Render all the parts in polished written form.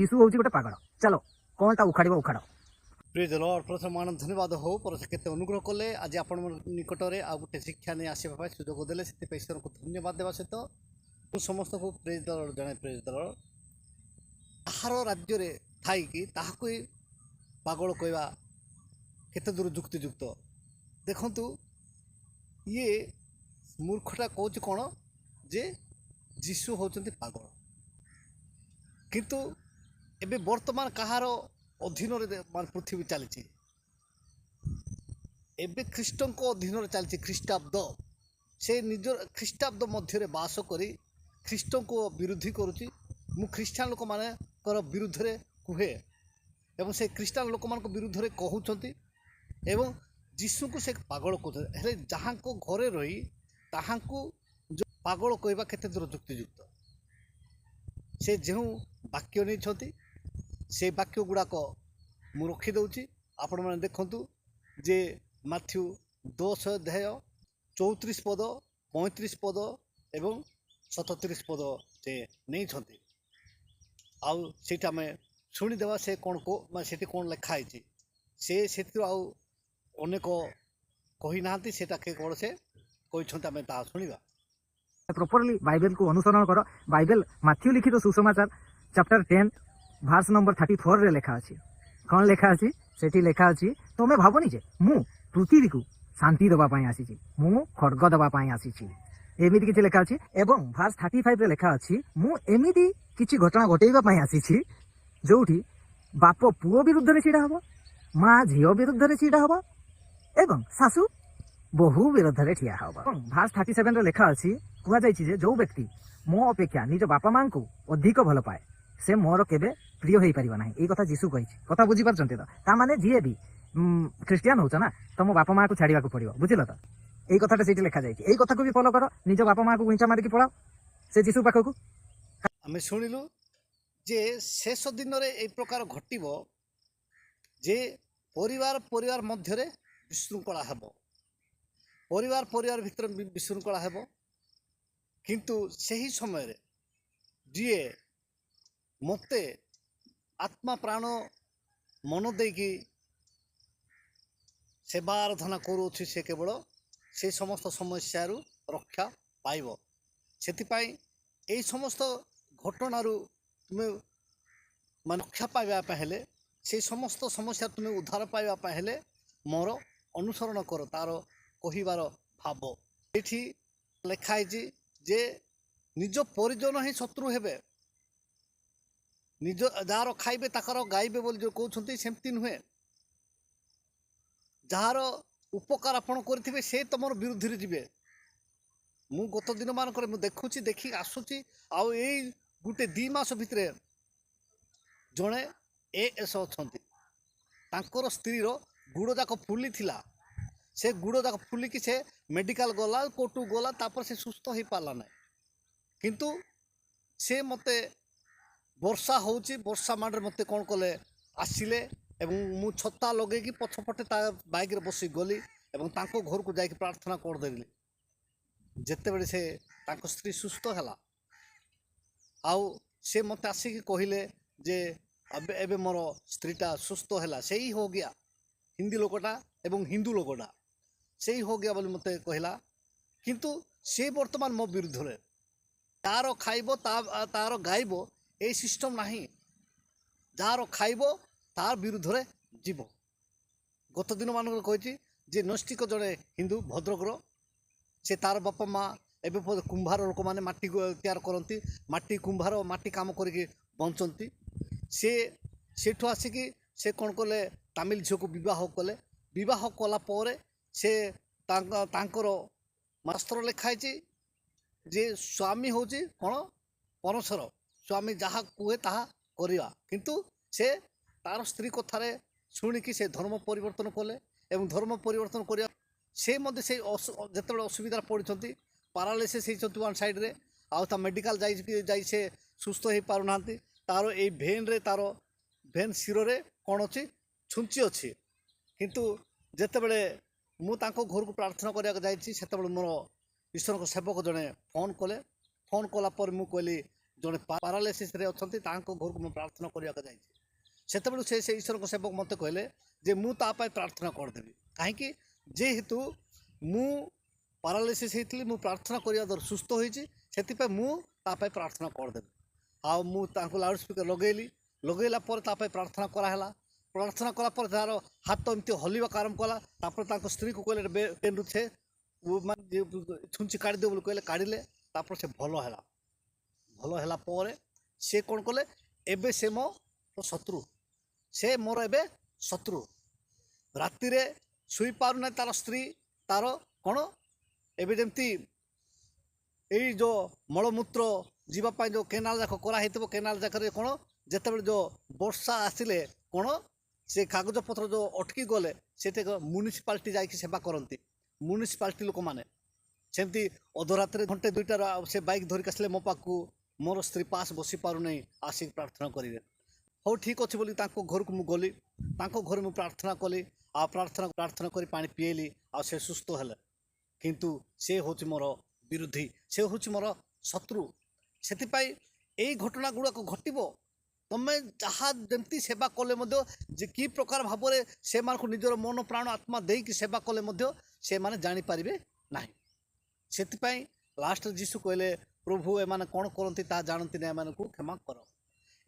जीशु हूँ गोटे पागल चलो कौनटा उखाड़ उखाड़। प्रिय लॉर्ड प्रथम मान धन्यवाद हो पर केते अनुग्रह कले आज आपण निकट में आ गोटे शिक्षा नहीं आसवा सुजोग देले से ईश्वर को धन्यवाद देवा सहित समस्त को प्रेज द लॉर्ड जने प्रेज द लॉर्ड ताहार राज्य रे थाई कि ताहाको पागल कहवा केते दूर जुक्तियुक्त देखंतु ये मूर्खटा कहूँ कौन जे जीशु होचंती पागल किंतु एबे वर्तमान कहार अधीन मान पृथ्वी चली एबे ख्रीष्टन को अधीन चलती ख्रीष्टाब्द से निज ख्रीष्टाब्द मध्य बास करी ख्रीष्ट को विरोधी करुच्ची मु ख्रीष्टान लोक मान विरुद्ध रे कुहे एवं से ख्रीष्टान लोक मान विरुद्ध रे कहउछंती एवं जीशु को से पागल कहते जहाँ को घरे रही ताहा को जो पागल कहवा केते दूर जुक्तियुक्त से जो वाक्य नहीं से वाक्य गुड़ाक मु रखीदे आपण मैंने देखु जे माथ्यू 10 अध्याय 34 पद 35 पद एवं 37 पद से नहीं आउ से आम शुणीदेवा से कौन को से कौन लिखाई से आउ अनेक कही ना से कौन से कहते आम ता शुणा प्रॉपरली बाइबल को अनुसरण कर। बाइबल माथ्यू लिखित सुसमाचार चैप्टर 10 वर्स नंबर 34 रे लेखा अछि कौन लेखा अछि सेठी लेखा अछि तमे भाबनी जे मु पृथ्वी को शांति दबा पाई आसी मु खड्ग दबा पाई आसी एमिति किछि लेखा अछि एवं वर्स 35 रे लेखा अछि मु एमिति किछि घटना घटेबा पाई आसी जोठी बाप पुओ विरुद्ध रे छिडा हबो मां झियो विरुद्ध रे छिडा हबो एवं सासू बहु विरुद्ध रे ठिया हबो। वर्स 37 रे लेखा अछि कुआ जायछि जे जो व्यक्ति मो अपेक्षा निज बापा मां को अधिक भल पाए से मोर केबे प्रिय हो पारिबा नाही ए कथा जीशु कहि कथा बुझी पारछन्ते त ता माने जीए भी क्रिश्चियन होछ ना तुम बापा मां को छाड़ीबा को पड़िबो बुझिलो त ए कथाटा सेठी लेखा जायछि ए कथा को भी फॉलो करो निज बापा मां को गुंचा मार के पळाओ से जीशु पाखो को आमे सुनिलु जे शेष दिन रे ए प्रकार घटिबो जे परिवार परिवार मध्य रे विशृंखला हेबो परिवार परिवार भीतर विशृंखला हेबो किंतु सही समय रे जीए मते आत्मा प्राण मन देकी सेवा आराधना करूछि से केवल से समस्त समस्या रक्षा पाइब से यही समस्त घटनारू तुम्हें मान रक्षा पाइबा हेले से समस्त समस्या तुम्हें उद्धार पाइबा हेले मोर अनुसरण कर तार कहिबार भाव ये लिखाई जे निज परिजन ही शत्रु हेबे निज जार खाइबे ताकर गाइबे बोली जो कहते सेमती नुहे जार उपकार आपण करेंगे से तुम विरुद्ध रे जीवे मु गत दिन मानक देखुची देखी आसुची आउ ए गुटे 2 मास भितर जड़े एएस अच्छा स्त्री गुड़ जाक फुली थिला से गुड़ जाक फुलिकी से मेडिकल गला कोर्टू गला तापर से सुस्थ हो पारा ना किंतु से मते वर्षा होची वर्षा माडे मते कौन कले आसिले एवं मु छत्ता लगे कि पछपटे बाइक रे बसी गली एवं तांको घर को जाके प्रार्थना कर देली जेते बेले से तांको स्त्री सुस्थ हैला आउ से मते आसिक कहले जे एबे मोर स्त्रीटा सुस्थ हैला सेही हो गया हिंदी लोकटा एवं हिंदू लोकटा सेही हो गया बोली मते कहला किंतु से वर्तमान मो विरुद्ध रे तार खाइबो तार गाइबो ए सिस्टम नाही जार खाइबो तार विरुद्ध रे जीव गत दिन मानक कही जे नैष्टिक जड़े हिंदू भद्रकर से तार बापा माँ एवं कुंभार लोक मैंने माटी तैयार करती माटी कुंभार माटी काम करके बंचती सेठू आसिकी से कौन कले तामिल झील को बह कला से तांकर मास्टर लिखाई जे स्वामी हूँ कौन परमेश्वर स्वामी जहाँ कहे ताहा करवा किंतु से तार स्त्री कथार शुणिकी से धर्म परिवर्तन कले एवं धर्म परिवर्तन करवा से मध्य से जिते असुविधा पड़ती पारालिसिस होती वन साइड रे आउ मेडिकल जाई से सुस्थ हो पार ना तार ये भेन रे तार भेन शिरो रे कौन अच्छी छुंची अच्छी किंतु जिते बड़े मु तांको घर को प्रार्थना करने जाइए से मोर ईश्वर सेवक जड़े फोन कले फोन कला पर मु कहली ଜଣେ ପାରାଲିସିସ୍ରେ ଅଛନ୍ତି ତାଙ୍କ ଘରକୁ ମୁଁ ପ୍ରାର୍ଥନା କରିବାକୁ ଯାଇଛି। ସେତେବେଳେ ସେ ଈଶ୍ୱରଙ୍କ ସେବକ ମୋତେ କହିଲେ ଯେ ମୁଁ ତା ପାଇଁ ପ୍ରାର୍ଥନା କରିଦେବି। କାହିଁକି? ଯେହେତୁ ମୁଁ ପାରାଲିସିସ୍ ହେଇଥିଲି, ମୁଁ ପ୍ରାର୍ଥନା କରିବା ଦ୍ୱାରା ସୁସ୍ଥ ହୋଇଛି, ସେଥିପାଇଁ ମୁଁ ତା ପାଇଁ ପ୍ରାର୍ଥନା କରିଦେବି। ଆଉ ମୁଁ ତାଙ୍କୁ ଲାଉଡ଼ ସ୍ପିକର ଲଗେଇଲା ପରେ ତା ପାଇଁ ପ୍ରାର୍ଥନା କରାହେଲା। ପ୍ରାର୍ଥନା କଲା ପରେ ତାର ହାତ ଏମିତି ହଲିବାକୁ ଆରମ୍ଭ କଲା। ତାପରେ ତାଙ୍କ ସ୍ତ୍ରୀକୁ କହିଲେ ବେଣ୍ଡୁ ସେ ଛୁଞ୍ଚି କାଢ଼ିଦେବ ବୋଲି କହିଲେ, କାଢ଼ିଲେ। ତାପରେ ସେ ଭଲ ହେଲା ପରେ ସେ କ'ଣ କଲେ, ଏବେ ସେ ମୋ ଶତ୍ରୁ, ସେ ମୋର ଏବେ ଶତ୍ରୁ। ରାତିରେ ଶୋଇପାରୁନାହିଁ ତାର ସ୍ତ୍ରୀ, ତାର କ'ଣ ଏବେ ଯେମିତି ଏଇ ଯେଉଁ ମଳମୂତ୍ର ଯିବା ପାଇଁ ଯେଉଁ କେନାଲ ଯାକ କରାହେଇଥିବ, କେନାଲ ଯାକରେ କ'ଣ ଯେତେବେଳେ ଯେଉଁ ବର୍ଷା ଆସିଲେ କ'ଣ ସେ କାଗଜପତ୍ର ଯେଉଁ ଅଟକି ଗଲେ, ସେଠି ମ୍ୟୁନିସିପାଲିଟି ଯାଇକି ସେବା କରନ୍ତି। ମ୍ୟୁନିସିପାଲିଟି ଲୋକମାନେ ସେମିତି ଅଧରାତିରେ ଘଣ୍ଟେ 2ଟାର ସେ ବାଇକ୍ ଧରିକି ଆସିଲେ ମୋ ପାଖକୁ, ମୋର ସ୍ତ୍ରୀ ପାସ୍ ବସି ପାରୁନାହିଁ, ଆସିକି ପ୍ରାର୍ଥନା କରିବେ। ହଉ ଠିକ୍ ଅଛି ବୋଲି ତାଙ୍କ ଘରକୁ ମୁଁ ଗଲି। ତାଙ୍କ ଘରେ ମୁଁ ପ୍ରାର୍ଥନା କଲି, ଆଉ ପ୍ରାର୍ଥନା କରି ପାଣି ପିଏଲି, ଆଉ ସେ ସୁସ୍ଥ ହେଲେ। କିନ୍ତୁ ସେ ହେଉଛି ମୋର ବିରୋଧୀ, ସେ ହେଉଛି ମୋର ଶତ୍ରୁ। ସେଥିପାଇଁ ଏଇ ଘଟଣା ଗୁଡ଼ାକ ଘଟିବ। ତମେ ଯାହା ଯେମିତି ସେବା କଲେ ମଧ୍ୟ, ଯେ କି ପ୍ରକାର ଭାବରେ ସେମାନଙ୍କୁ ନିଜର ମନ ପ୍ରାଣ ଆତ୍ମା ଦେଇକି ସେବା କଲେ ମଧ୍ୟ ସେମାନେ ଜାଣିପାରିବେ ନାହିଁ। ସେଥିପାଇଁ ଲାଷ୍ଟରେ ଯୀଶୁ କହିଲେ, ପ୍ରଭୁ ଏମାନେ କ'ଣ କରନ୍ତି ତାହା ଜାଣନ୍ତି ନାହିଁ, ଏମାନଙ୍କୁ କ୍ଷମା କର।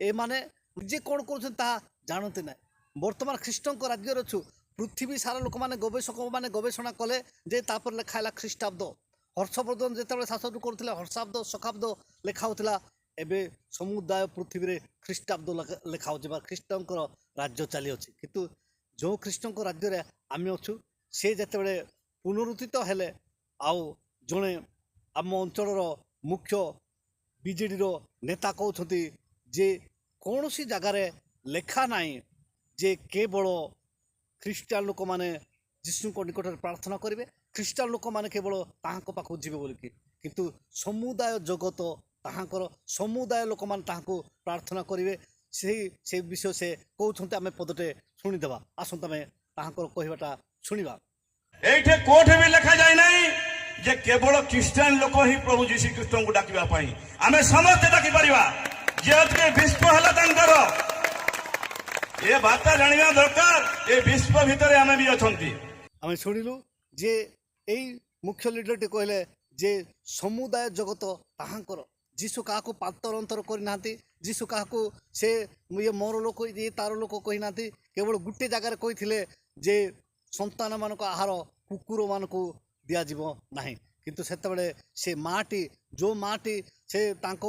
ଏମାନେ ନିଜେ କ'ଣ କରୁଛନ୍ତି ତାହା ଜାଣନ୍ତି ନାହିଁ। ବର୍ତ୍ତମାନ ଖ୍ରୀଷ୍ଟଙ୍କ ରାଜ୍ୟରେ ଅଛୁ। ପୃଥିବୀ ସାରା ଲୋକମାନେ ଗବେଷକମାନେ ଗବେଷଣା କଲେ ଯେ ତାପରେ ଲେଖା ହେଲା ଖ୍ରୀଷ୍ଟାବ୍ଦ। ହର୍ଷବର୍ଦ୍ଧନ ଯେତେବେଳେ ଶାସନ କରୁଥିଲେ ହର୍ଷାବ୍ଦ ଶକାବ୍ଦ ଲେଖା ହେଉଥିଲା। ଏବେ ସମୁଦାୟ ପୃଥିବୀରେ ଖ୍ରୀଷ୍ଟାବ୍ଦ ଲେଖା ହେଉଛି ବା ଖ୍ରୀଷ୍ଟଙ୍କର ରାଜ୍ୟ ଚାଲିଅଛି। କିନ୍ତୁ ଯେଉଁ ଖ୍ରୀଷ୍ଟଙ୍କ ରାଜ୍ୟରେ ଆମେ ଅଛୁ, ସେ ଯେତେବେଳେ ପୁନରୁତ୍ଥିତ ହେଲେ, ଆଉ ଜଣେ ଆମ ଅଞ୍ଚଳର ମୁଖ୍ୟ ବିଜେଡ଼ିର ନେତା କହୁଛନ୍ତି ଯେ କୌଣସି ଜାଗାରେ ଲେଖା ନାହିଁ ଯେ କେବଳ ଖ୍ରୀଷ୍ଟିଆନ ଲୋକମାନେ ଯୀଶୁଙ୍କ ନିକଟରେ ପ୍ରାର୍ଥନା କରିବେ, ଖ୍ରୀଷ୍ଟିଆନ ଲୋକମାନେ କେବଳ ତାହାଙ୍କ ପାଖକୁ ଯିବେ ବୋଲିକି। କିନ୍ତୁ ସମୁଦାୟ ଜଗତ ତାହାଙ୍କର, ସମୁଦାୟ ଲୋକମାନେ ତାହାଙ୍କୁ ପ୍ରାର୍ଥନା କରିବେ। ସେ ବିଷୟ ସେ କହୁଛନ୍ତି। ଆମେ ପଦଟେ ଶୁଣିଦେବା, ଆସନ୍ତୁ ଆମେ ତାହାଙ୍କର କହିବାଟା ଶୁଣିବା। ଏଇଠି କୋଉଠି ବି ଲେଖା ଯାଇ ନାହିଁ ଯେ କେବଳ ଖ୍ରୀଷ୍ଟିଆନ ଲୋକ ହିଁ ପ୍ରଭୁ ଯୀଶୁ ଖ୍ରୀଷ୍ଟଙ୍କୁ ଡାକିବା ପାଇଁ। ଆମେ ସମସ୍ତେ ଡାକିପାରିବା, ଯେହେତୁ ବିଶ୍ୱ ହେଲା ତାଙ୍କର। ଏ ବାର୍ତ୍ତା ଜାଣିବା ଦରକାର, ଏ ବିଶ୍ୱ ଭିତରେ ଆମେ ବି ଅଛନ୍ତି। ଆମେ ଶୁଣିଲୁ ଯେ ଏଇ ମୁଖ୍ୟ ଲିଡରଟି କହିଲେ ଯେ ସମୁଦାୟ ଜଗତ ତାହାଙ୍କର। ଯୀଶୁ କାହାକୁ ପାତର ଅନ୍ତର କରିନାହାନ୍ତି, ଯୀଶୁ କାହାକୁ ସେ ଇଏ ମୋର ଲୋକ, ଇଏ ତାର ଲୋକ କହିନାହାନ୍ତି। କେବଳ ଗୋଟେ ଜାଗାରେ କହିଥିଲେ ଯେ ସନ୍ତାନମାନଙ୍କ ଆହାର କୁକୁରମାନଙ୍କୁ ଦିଆଯିବ ନାହିଁ। କିନ୍ତୁ ସେତେବେଳେ ସେ ମାଆଟି, ଯେଉଁ ମାଆଟି ସେ ତାଙ୍କ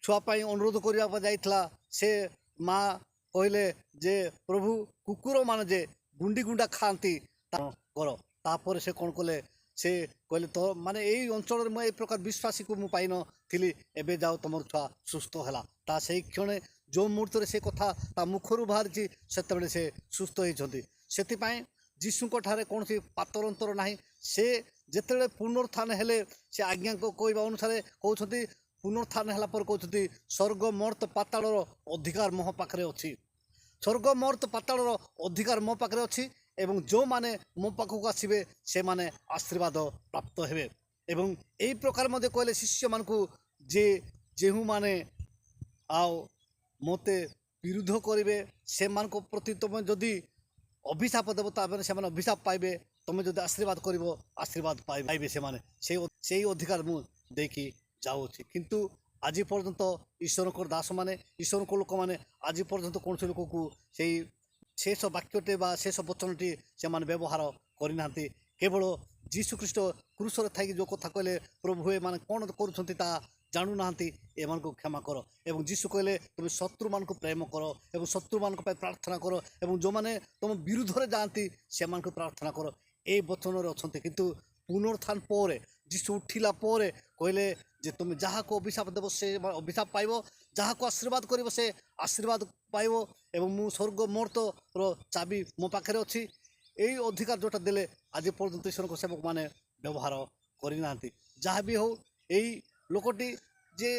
ଛୁଆ ପାଇଁ ଅନୁରୋଧ କରିବା ପାଇଁ ଯାଇଥିଲା, ସେ ମା କହିଲେ ଯେ ପ୍ରଭୁ କୁକୁରମାନେ ଯେ ଗୁଣ୍ଡି ଗୁଣ୍ଡା ଖାଆନ୍ତି କର। ତାପରେ ସେ କ'ଣ କଲେ, ସେ କହିଲେ ତ ମାନେ ଏଇ ଅଞ୍ଚଳରେ ମୁଁ ଏଇ ପ୍ରକାର ବିଶ୍ୱାସୀକୁ ମୁଁ ପାଇନଥିଲି, ଏବେ ଯାଉ ତମର ଛୁଆ ସୁସ୍ଥ ହେଲା। ତା ସେଇ କ୍ଷଣେ ଯେଉଁ ମୁହୂର୍ତ୍ତରେ ସେ କଥା ତା ମୁଖରୁ ବାହାରିଛି, ସେତେବେଳେ ସେ ସୁସ୍ଥ ହେଇଛନ୍ତି। ସେଥିପାଇଁ ଯୀଶୁଙ୍କ ଠାରେ କୌଣସି ପାତର ଅନ୍ତର ନାହିଁ। ସେ ଯେତେବେଳେ ପୁନରୁତ୍ଥାନ ହେଲେ, ସେ ଆଜ୍ଞାଙ୍କ କହିବା ଅନୁସାରେ କହୁଛନ୍ତି, ପୁନରୁତ୍ଥାନ ହେଲା ପରେ କହୁଛନ୍ତି ସ୍ୱର୍ଗ ମର୍ତ୍ତ ପାତାଳର ଅଧିକାର ମୋ ପାଖରେ ଅଛି। ସ୍ୱର୍ଗ ମର୍ତ୍ତ ପାତାଳର ଅଧିକାର ମୋ ପାଖରେ ଅଛି, ଏବଂ ଯେଉଁମାନେ ମୋ ପାଖକୁ ଆସିବେ ସେମାନେ ଆଶୀର୍ବାଦ ପ୍ରାପ୍ତ ହେବେ। ଏବଂ ଏହି ପ୍ରକାର ମଧ୍ୟ କହିଲେ ଶିଷ୍ୟମାନଙ୍କୁ ଯେ ଯେଉଁମାନେ ଆଉ ମୋତେ ବିରୋଧ କରିବେ, ସେମାନଙ୍କ ପ୍ରତି ତୁମେ ଯଦି ଅଭିଶାପ ଦେବ ତାପରେ ସେମାନେ ଅଭିଶାପ ପାଇବେ, ତୁମେ ଯଦି ଆଶୀର୍ବାଦ କରିବ ଆଶୀର୍ବାଦ ପାଇବେ ସେମାନେ। ସେଇ ଅଧିକାର ମୁଁ ଦେଇକି ଯାଉଅଛି। କିନ୍ତୁ ଆଜି ପର୍ଯ୍ୟନ୍ତ ଈଶ୍ୱରଙ୍କର ଦାସମାନେ, ଈଶ୍ୱରଙ୍କ ଲୋକମାନେ ଆଜି ପର୍ଯ୍ୟନ୍ତ କୌଣସି ଲୋକକୁ ସେଇ ଶେଷ ବାକ୍ୟଟେ ବା ଶେଷ ବଚନଟି ସେମାନେ ବ୍ୟବହାର କରିନାହାନ୍ତି। କେବଳ ଯୀଶୁଖ୍ରୀଷ୍ଟ କ୍ରୁଶରେ ଥାଇକି ଯେଉଁ କଥା କହିଲେ, ପ୍ରଭୁ ଏମାନେ କ'ଣ କରୁଛନ୍ତି ତାହା ଜାଣୁନାହାନ୍ତି, ଏମାନଙ୍କୁ କ୍ଷମା କର। ଏବଂ ଯୀଶୁ କହିଲେ ତୁମେ ଶତ୍ରୁମାନଙ୍କୁ ପ୍ରେମ କର ଏବଂ ଶତ୍ରୁମାନଙ୍କ ପାଇଁ ପ୍ରାର୍ଥନା କର, ଏବଂ ଯେଉଁମାନେ ତୁମ ବିରୁଦ୍ଧରେ ଯାଆନ୍ତି ସେମାନଙ୍କୁ ପ୍ରାର୍ଥନା କର। ଏଇ ବଚନରେ ଅଛନ୍ତି। କିନ୍ତୁ ପୁନରୁତ୍ଥାନ ପରେ, ଯୀଶୁ ଉଠିଲା ପରେ କହିଲେ ଯେ ତୁମେ ଯାହାକୁ ଅଭିଶାପ ଦେବ ସେ ଅଭିଶାପ ପାଇବ, ଯାହାକୁ ଆଶୀର୍ବାଦ କରିବ ସେ ଆଶୀର୍ବାଦ ପାଇବ, ଏବଂ ମୁଁ ସ୍ୱର୍ଗ ମର୍ତ୍ତର ଚାବି ମୋ ପାଖରେ ଅଛି। ଏଇ ଅଧିକାର ଯେଉଁଟା ଦେଲେ ଆଜି ପର୍ଯ୍ୟନ୍ତ ଈଶ୍ୱରଙ୍କ ସେବକମାନେ ବ୍ୟବହାର କରିନାହାନ୍ତି। ଯାହା ବି ହଉ, ଏଇ ଲୋକଟି ଯେ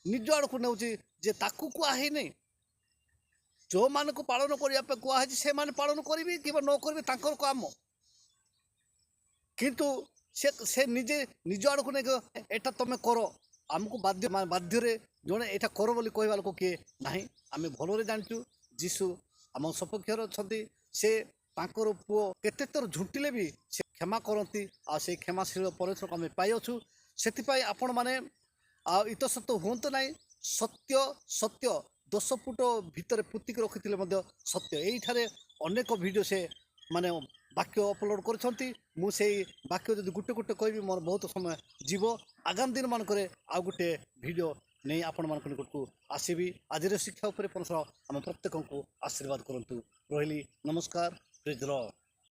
ନିଜ ଆଡ଼କୁ ନେଉଛି ଯେ ତାକୁ କୁହା ହେଇନି, ଯେଉଁମାନଙ୍କୁ ପାଳନ କରିବା ପାଇଁ କୁହାହେଇଛି ସେମାନେ ପାଳନ କରିବେ କିମ୍ବା ନ କରିବେ ତାଙ୍କର କାମ। କିନ୍ତୁ ସେ ନିଜେ ନିଜ ଆଡ଼କୁ ନେଇକି ଏଇଟା ତୁମେ କର, आमको बाध्य जड़े यहाँ कर बोली कहवा लोक किए ना आम भलरे जाचु जीशु आम सपक्षर अच्छा से तांकर पुओ केते थर झुंटिले भी से क्षमा करती आ से क्षमाशील परमेश्वर को आम पाइछु से आपण मैंने इतसत हूँ ना सत्य सत्य 10 फुट भितर पुतिक रखी सत्य यही अनेक वीडियो से माने वाक्य अपलोड कर मुझे वाक्य जब गोटे गोटे कहि मोर बहुत समय जीव आगामी दिन मानक आउ गोटे वीडियो नहीं आपण मान निकटू आसबि आज शिक्षा उपर परमेश्वर आम प्रत्येक को आशीर्वाद करंतु रही नमस्कार प्रेज द लॉर्ड।